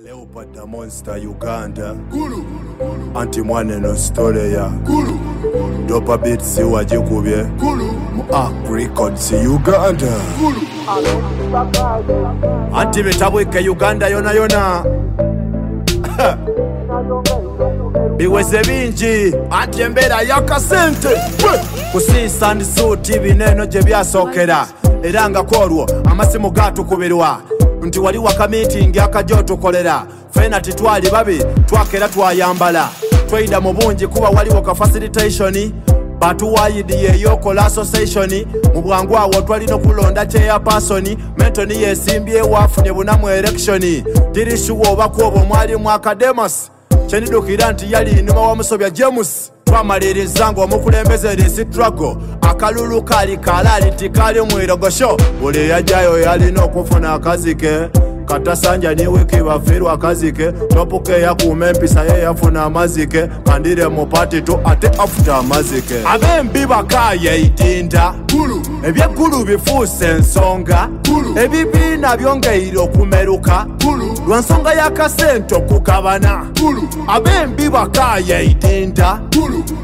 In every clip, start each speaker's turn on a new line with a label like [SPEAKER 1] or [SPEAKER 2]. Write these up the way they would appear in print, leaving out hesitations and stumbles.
[SPEAKER 1] Leopard the Monster Uganda Anti Mwaneno Story ya Dopa Beats wajikubye Arc Records Uganda Anti Metabwike Uganda yona yona Biweze bingi anti embera yakasente kusisa ndisuti bineno gye byasokera era nga korwo amasimu gatukubirwa nti wali waka meeting akajotukolera fena titwali babi twakera twayambala twenda mu bungi kuba wali waka facilitation batuwayidiye yokola association mu bwangu awo twalina okulonda chairperson mentoni yesimbye wafunye bunamu election tirishuwa obakuobo mwalimu Academus chenidukira nti yali inuma wa Musobya James twamaliriza ngo omukulembeze eri struggle akalulu kali kalali tikali mwirogosho buli yajayo yalina okufuna akazike katasanja ni wiki bafirwa akazike topuke yakuuma empisa ye yafuna amazike kandire mu party to ate after amazike abembi bakaye itinda ebyegulu bifuuse ensonga ebibiina byongeire okumeruka lwansonga y'akasente okukabana abembi bakaye itinda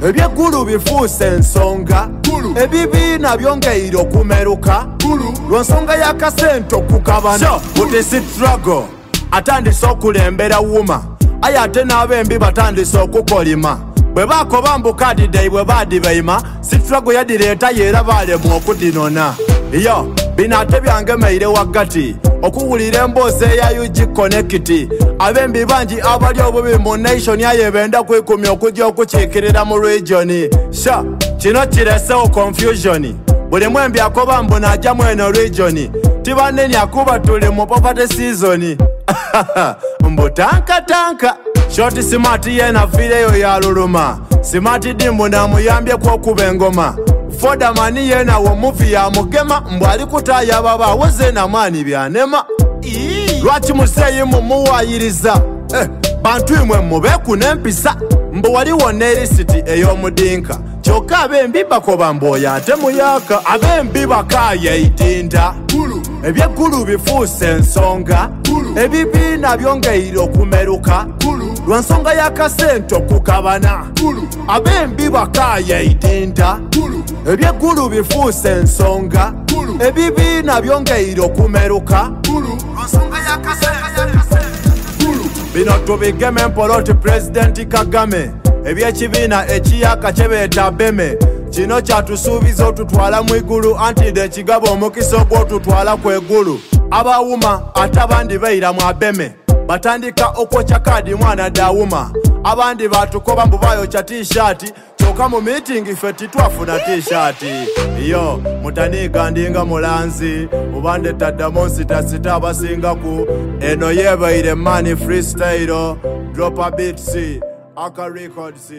[SPEAKER 1] ebyegulu bifuuse ensonga ebibiina byongeire okumeruka lwansonga y'akasente okukabana struggle atandise okulembera wuma aye ate n'abembi batandise okukolima bwe bakoba mbukadidei bwe badibaima struggle yadireeta yeera balemu okudinona yo bino ate byangemeire waggati okuwulira emboozi eya UG Connect abembi bangi abali obubi mu nation aye benda kwekumya okujja okukiikirira mu region sha kino kiresewo confusion buli mwembi akoba mbu najja mweno region tibaneni akuba tuli mu poverty season mbu tanka short smart yena fireyo ya luluma smart dimbu namuyambye kwokuba engoma foda mani yena wo movie ya mugema mbu alikutaya baba woze na mani byanema lwaki museyi mumuwayiriza bantu imwe mubeku nempisa mbu waliwo nerisiti ey'omudinka kyokka abembi bakoba mboya ate muyaka abembi bakaye itinda ebyegulu bifuuse ensonga ebibiina byongeire okumeruka lwansonga y'akasente okukabana abembi bakaye itinda ebyegulu bifuuse ensonga ebibiina byongeire okumeruka lwansonga y'akasente bino tubigeme mpoloti President Kagame ebyekibiina ekiyaka kyebeeta beme kino kyatusuubiza otutwala mu igulu anti de kigabo omukisa ogw'otutwala ku egulu abawuma ate abandi beira mu abeme batandika okwokya kaadi mwana dawuma abandi batukoba mbu bayokya t-shirt kyokka mu meeting ffe titwafuna t-shirt yo mutaniika ndinga mulanzi ubande taddamonsitasita abasingaku eno yebaire mani freestyle Dopa Beats Arc Records